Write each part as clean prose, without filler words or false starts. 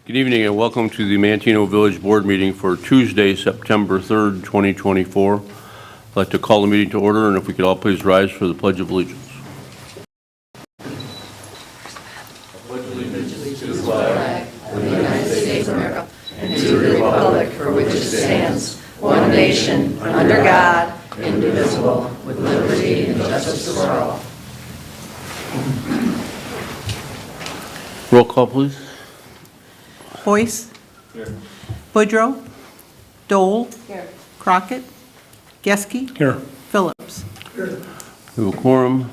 Good evening and welcome to the Manteno Village Board meeting for Tuesday, September 3rd, 2024. I'd like to call the meeting to order, and if we could all please rise for the Pledge of Allegiance. I pledge allegiance to the flag of the United States of America and to the republic for which it stands, one nation, under God, indivisible, with liberty and justice for all. Roll call, please. Boyce. Here. Boudreau. Dole. Here. Crockett. Geske. Here. Phillips. Here. We have a quorum.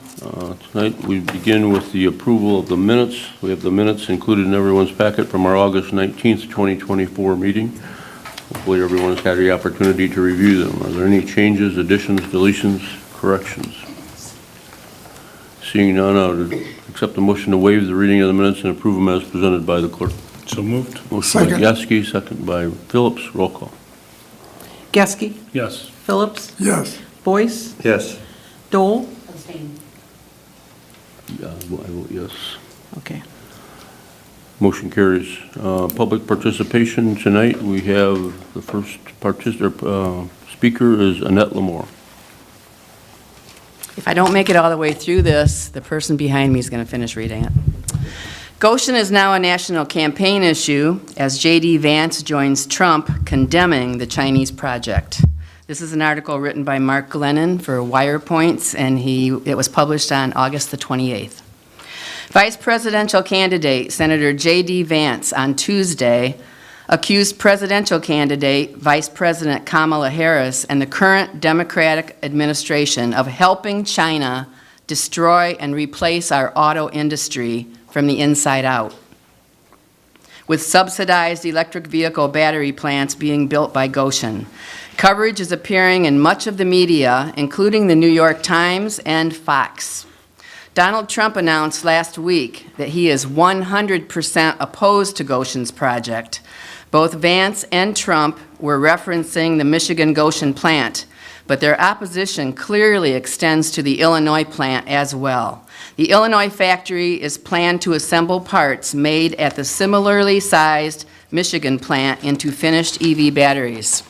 Tonight we begin with the approval of the minutes. We have the minutes included in everyone's packet from our August 19th, 2024 meeting. Hopefully everyone has had the opportunity to review them. Are there any changes, additions, deletions, corrections? Seeing none, I would accept the motion to waive the reading of the minutes and approve them as presented by the clerk. So moved. Motion by Geske, second by Phillips. Roll call. Geske. Yes. Phillips. Yes. Boyce. Yes. Dole. Abstain. I vote yes. Okay. Motion carries. Public participation tonight. We have the first speaker is Annette Lamore. If I don't make it all the way through this, the person behind me is going to finish reading it. Goshen is now a national campaign issue as J.D. Vance joins Trump condemning the Chinese project. This is an article written by Mark Glennon for Wire Points, and it was published on August the 28th. Vice presidential candidate Senator J.D. Vance on Tuesday accused presidential candidate Vice President Kamala Harris and the current Democratic administration of helping China destroy and replace our auto industry from the inside out, with subsidized electric vehicle battery plants being built by Goshen. Coverage is appearing in much of the media, including the New York Times and Fox. Donald Trump announced last week that he is 100% opposed to Goshen's project. Both Vance and Trump were referencing the Michigan Goshen plant, but their opposition clearly extends to the Illinois plant as well. The Illinois factory is planned to assemble parts made at the similarly sized Michigan plant into finished EV batteries.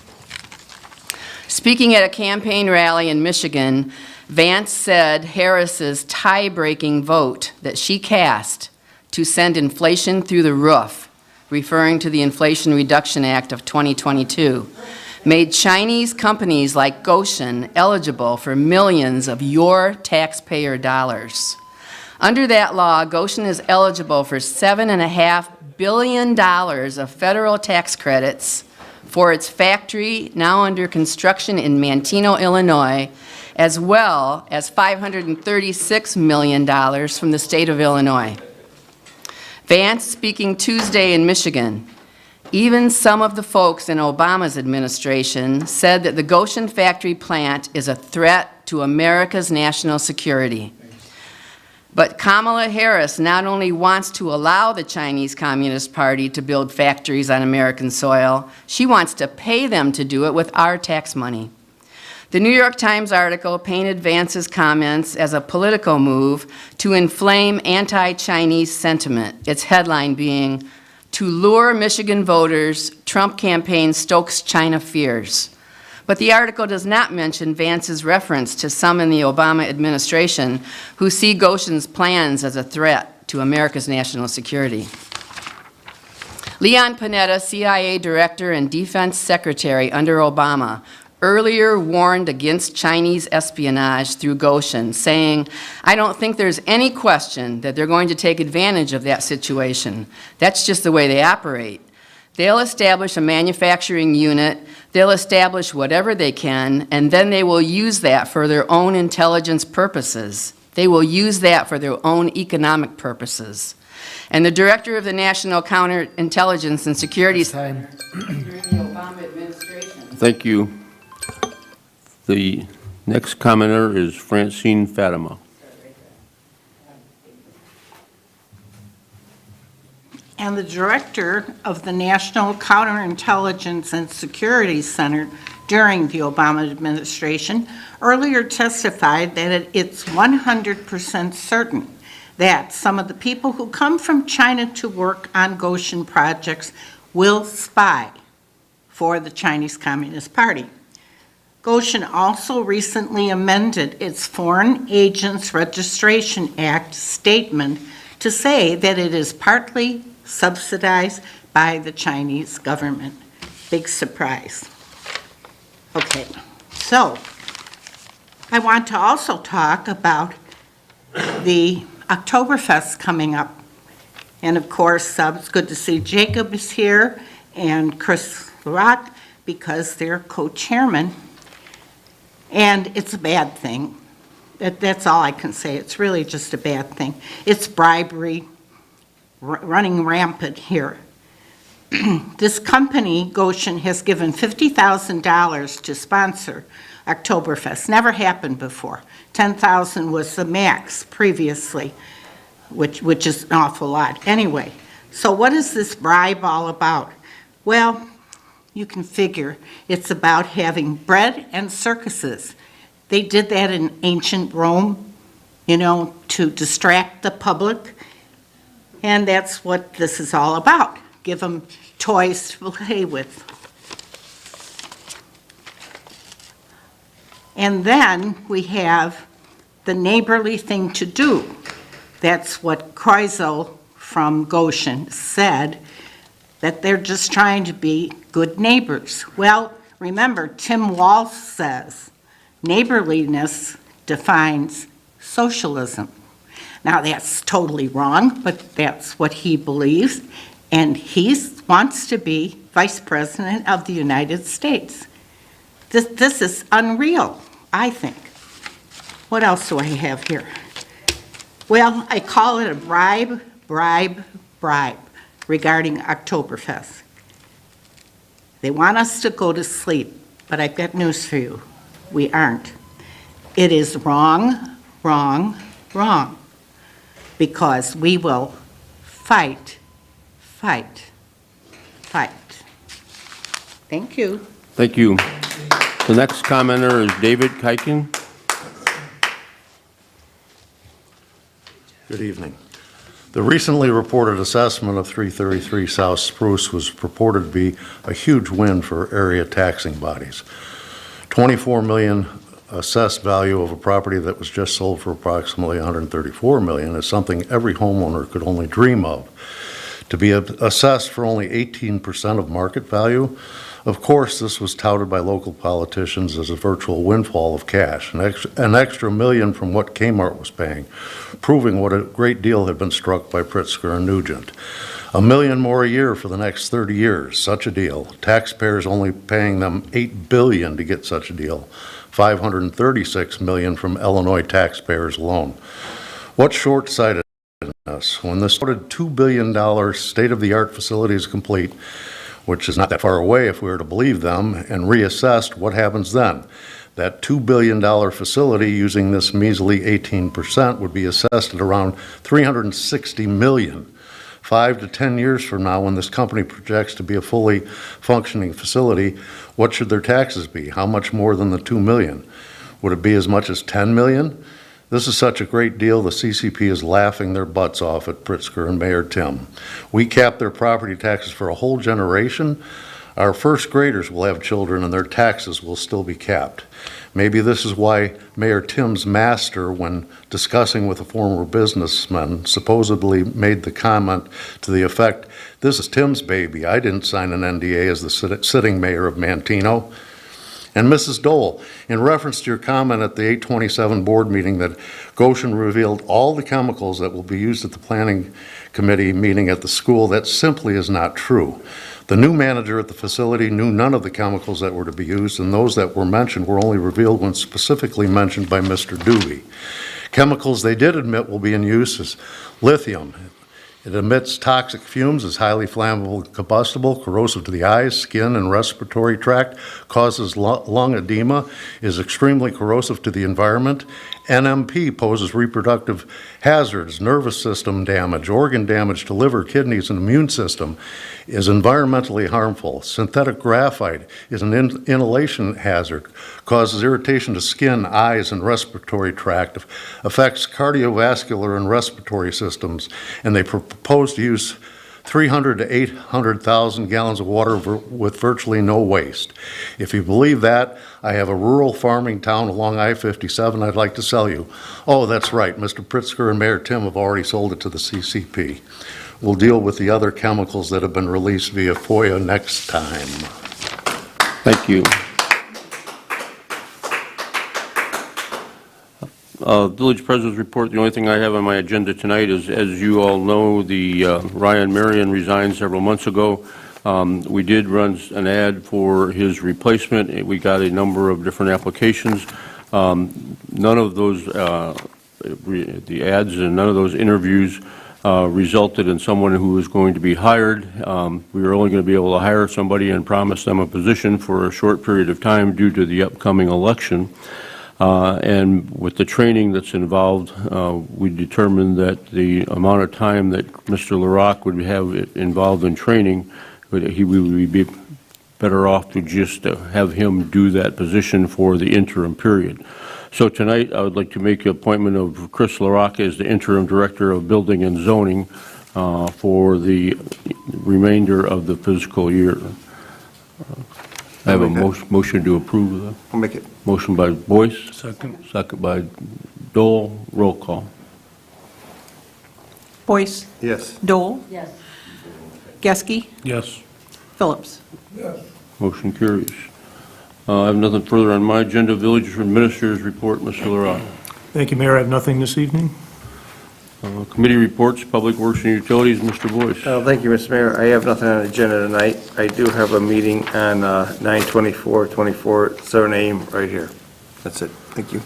Speaking at a campaign rally in Michigan, Vance said Harris's tie-breaking vote that she cast to send inflation through the roof, referring to the Inflation Reduction Act of 2022, made Chinese companies like Goshen eligible for millions of your taxpayer dollars. Under that law, Goshen is eligible for $7.5 billion of federal tax credits for its factory now under construction in Manteno, Illinois, as well as $536 million from the state of Illinois. Vance speaking Tuesday in Michigan. Even some of the folks in Obama's administration said that the Goshen factory plant is a threat to America's national security. But Kamala Harris not only wants to allow the Chinese Communist Party to build factories on American soil, she wants to pay them to do it with our tax money. The New York Times article painted Vance's comments as a political move to inflame anti-Chinese sentiment, its headline being, "To lure Michigan voters, Trump campaign stokes China fears." But the article does not mention Vance's reference to some in the Obama administration who see Goshen's plans as a threat to America's national security. Leon Panetta, CIA Director and Defense Secretary under Obama, earlier warned against Chinese espionage through Goshen, saying, "I don't think there's any question that they're going to take advantage of that situation. That's just the way they operate. They'll establish a manufacturing unit, they'll establish whatever they can, and then they will use that for their own intelligence purposes. They will use that for their own economic purposes." And the director of the National Counterintelligence and Security Center during the Obama administration. Thank you. The next commenter is Francine Fatima. And the director of the National Counterintelligence and Security Center during the Obama administration earlier testified that it's 100% certain that some of the people who come from China to work on Goshen projects will spy for the Chinese Communist Party. Goshen also recently amended its Foreign Agents Registration Act statement to say that it is partly subsidized by the Chinese government. Big surprise. Okay, so I want to also talk about the Oktoberfest coming up. And of course, it's good to see Jacob is here and Chris Rock because they're co-chairman. And it's a bad thing. That's all I can say. It's really just a bad thing. It's bribery running rampant here. This company, Goshen, has given $50,000 to sponsor Oktoberfest. Never happened before. $10,000 was the max previously, which is an awful lot. Anyway, so what is this bribe all about? Well, you can figure it's about having bread and circuses. They did that in ancient Rome, to distract the public. And that's what this is all about. Give them toys to play with. And then we have the neighborly thing to do. That's what Kreisel from Goshen said, that they're just trying to be good neighbors. Well, remember, Tim Walsh says neighborliness defines socialism. Now, that's totally wrong, but that's what he believes, and he wants to be Vice President of the United States. This is unreal, I think. What else do I have here? Well, I call it a bribe regarding Oktoberfest. They want us to go to sleep, but I've got news for you. We aren't. It is wrong, wrong, wrong, because we will fight. Thank you. Thank you. The next commenter is David Kiken. Good evening. The recently reported assessment of 333 South Spruce was purported to be a huge win for area taxing bodies. 24 million assessed value of a property that was just sold for approximately 134 million is something every homeowner could only dream of. To be assessed for only 18% of market value, of course, this was touted by local politicians as a virtual windfall of cash, an extra million from what Kmart was paying, proving what a great deal had been struck by Pritzker and Nugent. $1 million more a year for the next 30 years, such a deal. Taxpayers only paying them $8 billion to get such a deal, $536 million from Illinois taxpayers alone. What short-sightedness. When this $2 billion state-of-the-art facility is complete, which is not that far away if we were to believe them, and reassessed, what happens then? That $2 billion facility using this measly 18% would be assessed at around $360 million. 5 to 10 years from now, when this company projects to be a fully functioning facility, what should their taxes be? How much more than the $2 million? Would it be as much as $10 million? This is such a great deal, the CCP is laughing their butts off at Pritzker and Mayor Tim. We cap their property taxes for a whole generation. Our first graders will have children and their taxes will still be capped. Maybe this is why Mayor Tim's master, when discussing with a former businessman, supposedly made the comment to the effect, "This is Tim's baby. I didn't sign an NDA as the sitting mayor of Manteno." And Mrs. Dole, in reference to your comment at the 827 board meeting that Goshen revealed all the chemicals that will be used at the planning committee meeting at the school, that simply is not true. The new manager at the facility knew none of the chemicals that were to be used, and those that were mentioned were only revealed when specifically mentioned by Mr. Doobie. Chemicals they did admit will be in use is lithium. It emits toxic fumes, is highly flammable and combustible, corrosive to the eyes, skin, and respiratory tract, causes lung edema, is extremely corrosive to the environment, NMP poses reproductive hazards, nervous system damage, organ damage to liver, kidneys, and immune system, is environmentally harmful. Synthetic graphite is an inhalation hazard, causes irritation to skin, eyes, and respiratory tract, affects cardiovascular and respiratory systems, and they propose to use 300 to 800,000 gallons of water with virtually no waste. If you believe that, I have a rural farming town along I-57 I'd like to sell you. Oh, that's right, Mr. Pritzker and Mayor Tim have already sold it to the CCP. We'll deal with the other chemicals that have been released via FOIA next time. Thank you. Village President's report, the only thing I have on my agenda tonight is, as you all know, the Ryan Marion resigned several months ago. We did run an ad for his replacement. We got a number of different applications. None of those, the ads and none of those interviews resulted in someone who was going to be hired. We were only going to be able to hire somebody and promise them a position for a short period of time due to the upcoming election. And with the training that's involved, we determined that the amount of time that Mr. LaRock would have involved in training, we would be better off to just have him do that position for the interim period. So tonight, I would like to make an appointment of Chris LaRock as the interim director of building and zoning for the remainder of the fiscal year. I have a motion to approve that. I'll make it. Motion by Boyce. Second. Second by Dole. Roll call. Boyce. Yes. Dole. Yes. Geske. Yes. Phillips. Motion carries. I have nothing further on my agenda. Village Administrator's report, Mr. LaRock. Thank you, Mayor. I have nothing this evening. Committee reports, Public Works and Utilities, Mr. Boyce. Thank you, Mr. Mayor. I have nothing on the agenda tonight. I do have a meeting on 9/24/24, 7 a.m. right here. That's it. Thank you.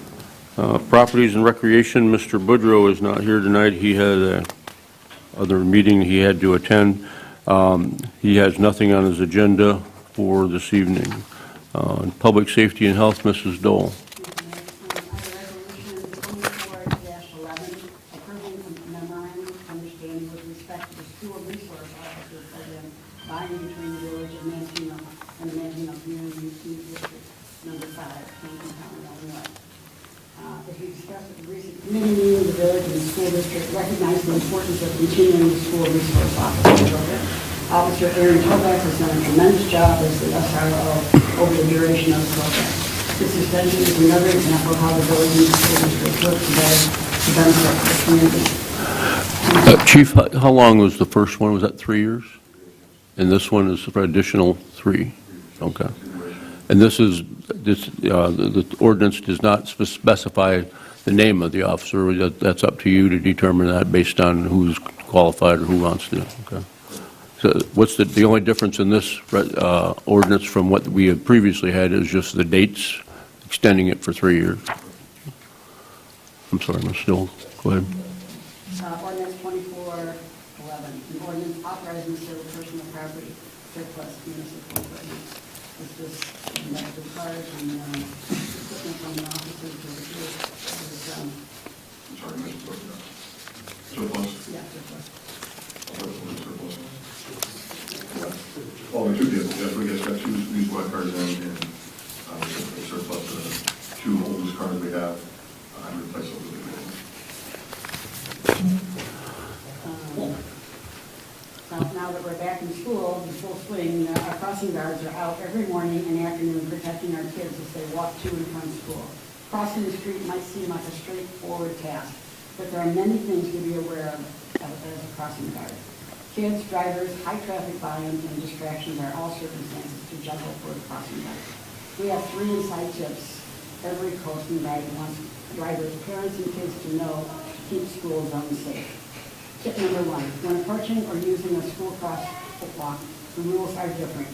Properties and Recreation, Mr. Boudreau is not here tonight. He had another meeting he had to attend. He has nothing on his agenda for this evening. Public Safety and Health, Mrs. Dole. Understanding with respect to the school resource officer program binding between the village of Manteno and the Manteno Community Youth District Number 5, Canton County, Illinois. As we discussed at the recent committee meeting, the village and the school district recognize the importance of continuing the school resource officer program. Officer Aaron Toback has done a tremendous job as the SRO over the duration of the program. This extension is another example of how the village and the school district work together to benefit the community. Chief, how long was the first one? Was that 3 years? And this one is for additional 3? Okay. And the ordinance does not specify the name of the officer. That's up to you to determine that based on who's qualified or who wants to. Okay. So what's the only difference in this ordinance from what we had previously had is just the dates, extending it for 3 years. I'm sorry, Ms. Still, go ahead. Ordinance 2411, an ordinance authorizing the sale of personal property surplus municipal equipment. This was the cars and equipment from the offices to the field. Sorry, Mr. President. Surplus? Yeah, surplus. Well, we two vehicles, yes, we just got 2 new squad cars in, and the surplus of the 2 oldest cars we have, and replace those with the vehicles. Now that we're back in school, in full swing, our crossing guards are out every morning and afternoon protecting our kids as they walk to and from school. Crossing the street might seem like a straightforward task, but there are many things to be aware of as a crossing guard. Kids, drivers, high traffic volume, and distractions are all circumstances to juggle for a crossing guard. We have 3 inside tips every crossing guard wants drivers, parents, and kids to know to keep school zones safe. Tip number 1, when approaching or using a school crosswalk, the rules are different.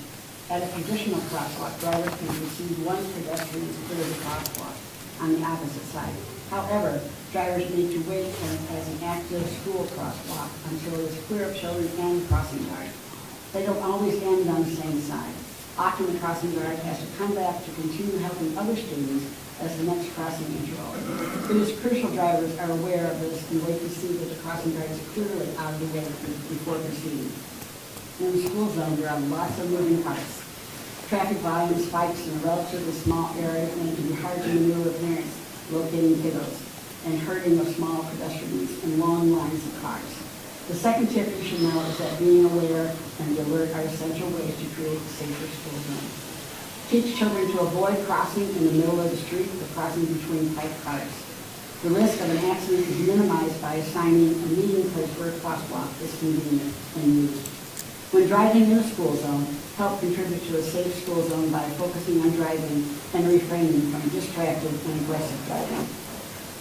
At a traditional crosswalk, drivers can receive 1 pedestrian clear the crosswalk on the opposite side. However, drivers need to wait as an active school crosswalk until it is clear of children and crossing guard. They don't always end on the same side. Often the crossing guard has to come back to continue helping other students as the next crossing interval. It is crucial drivers are aware of this and wait to see that the crossing guard is clearly out of the way before proceeding. In the school zone, there are lots of moving parts. Traffic volume spikes in a relatively small area, and it can be hard to maneuver parents locating kiddos and herding of small pedestrians and long lines of cars. The second tip you should know is that being aware and alert are essential ways to create a safer school zone. Teach children to avoid crossing in the middle of the street or crossing between parked cars. The risk of an accident is minimized by assigning a meeting place where a crosswalk is convenient and used. When driving in a school zone, help contribute to a safe school zone by focusing on driving and refraining from distracted and aggressive driving.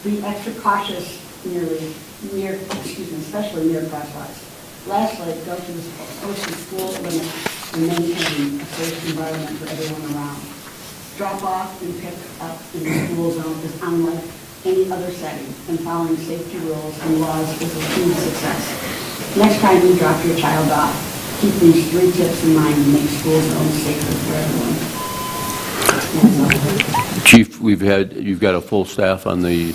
Be extra cautious especially near crosswalks. Lastly, go to the posted school limits and maintain a safe environment for everyone around. Drop off and pick up in the school zone is unlike any other setting, and following safety rules and laws is a key to success. Next time you drop your child off, keep these 3 tips in mind to make school zones safer for everyone. Chief, you've got a full staff on the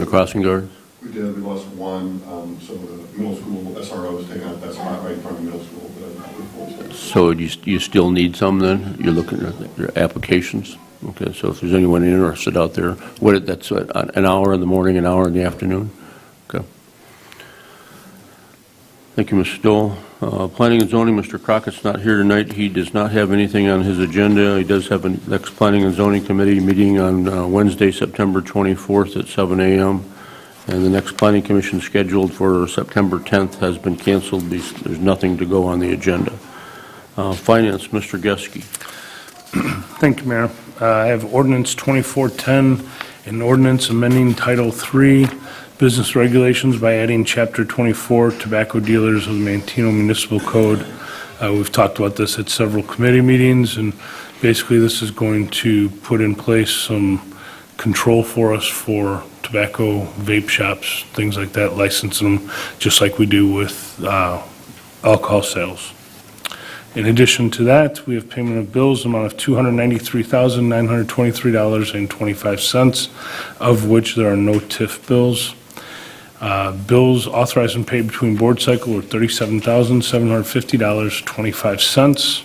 crossing guard? We did, we lost one, so the middle school SRO is taking out that spot right in front of the middle school, but we're full staff. So you still need some then? You're looking at your applications? Okay, so if there's anyone interested out there, that's an hour in the morning, an hour in the afternoon? Okay. Thank you, Mr. Stoll. Planning and zoning, Mr. Crockett's not here tonight. He does not have anything on his agenda. He does have a next planning and zoning committee meeting on Wednesday, September 24th at 7 a.m. And the next planning commission scheduled for September 10th has been canceled. There's nothing to go on the agenda. Finance, Mr. Geske. Thank you, Mayor. I have ordinance 2410, an ordinance amending Title III Business Regulations by adding Chapter 24, Tobacco Dealers of the Manteno Municipal Code. We've talked about this at several committee meetings, and basically this is going to put in place some control for us for tobacco, vape shops, things like that, licensing them just like we do with alcohol sales. In addition to that, we have payment of bills, amount of $293,923.25, of which there are no TIF bills. Bills authorized and paid between board cycle are $37,750.25.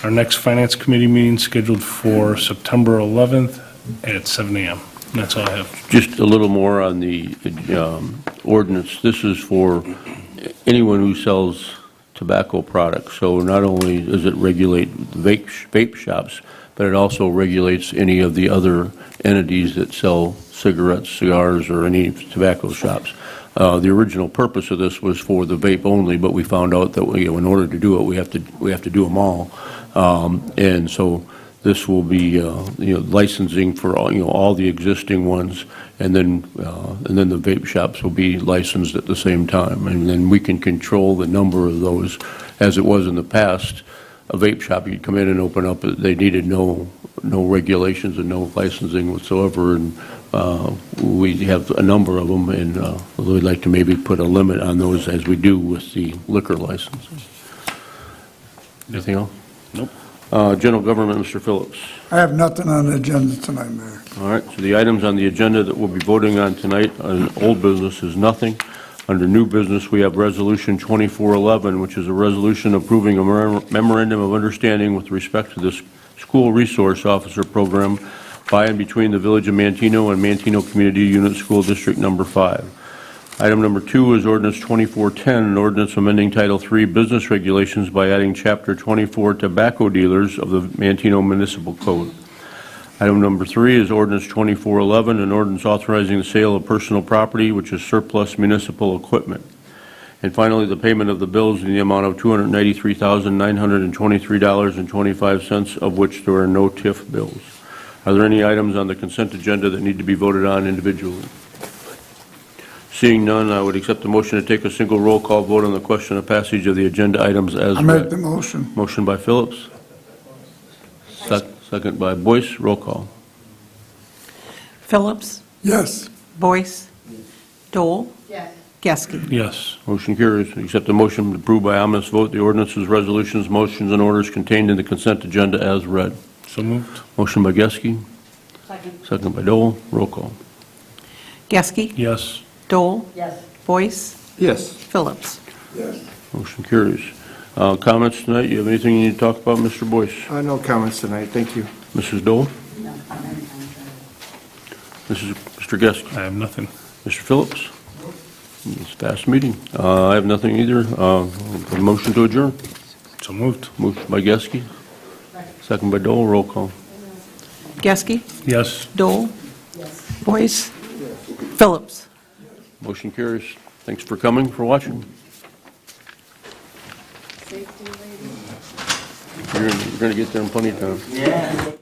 Our next Finance Committee meeting scheduled for September 11th at 7 a.m. And that's all I have. Just a little more on the ordinance. This is for anyone who sells tobacco products. So not only does it regulate vape shops, but it also regulates any of the other entities that sell cigarettes, cigars, or any tobacco shops. The original purpose of this was for the vape only, but we found out that in order to do it, we have to do them all. And so this will be licensing for all the existing ones, and then the vape shops will be licensed at the same time, and then we can control the number of those. As it was in the past, a vape shop, you'd come in and open up, they needed no regulations and no licensing whatsoever, and we have a number of them, and we'd like to maybe put a limit on those as we do with the liquor licenses. Anything else? Nope. General Government, Mr. Phillips. I have nothing on the agenda tonight, Mayor. All right, so the items on the agenda that we'll be voting on tonight on old business is nothing. Under new business, we have Resolution 2411, which is a resolution approving a memorandum of understanding with respect to this School Resource Officer Program by and between the Village of Manteno and Manteno Community Unit School District Number 5. Item number 2 is Ordinance 2410, an ordinance amending Title III Business Regulations by adding Chapter 24 Tobacco Dealers of the Manteno Municipal Code. Item number 3 is Ordinance 2411, an ordinance authorizing the sale of personal property, which is surplus municipal equipment. And finally, the payment of the bills in the amount of $293,923.25, of which there are no TIF bills. Are there any items on the consent agenda that need to be voted on individually? Seeing none, I would accept the motion to take a single roll call vote on the question of passage of the agenda items as I read. make the motion. Motion by Phillips. Second by Boyce. Roll call. Phillips, Yes. Boyce, Dole, Yes. Geske. Yes. Motion carries. Accept the motion approved by ominous vote. The ordinances, resolutions, motions, and orders contained in the consent agenda as read. So moved. Motion by Geske. Second by Dole. Roll call. Geske, Yes. Dole, Yes. Boyce, Yes. Phillips. Motion carries. Comments tonight? You have anything you need to talk about, Mr. Boyce? No comments tonight, thank you. Mrs. Dole? No, I'm sorry. Mr. Geske? I have nothing. Mr. Phillips? It's past meeting. I have nothing either. A motion to adjourn. So moved. Moved by Geske. Second by Dole. Roll call. Geske, Yes. Dole, Boyce, Phillips. Motion carries. Thanks for coming, for watching. You're going to get there in plenty of time.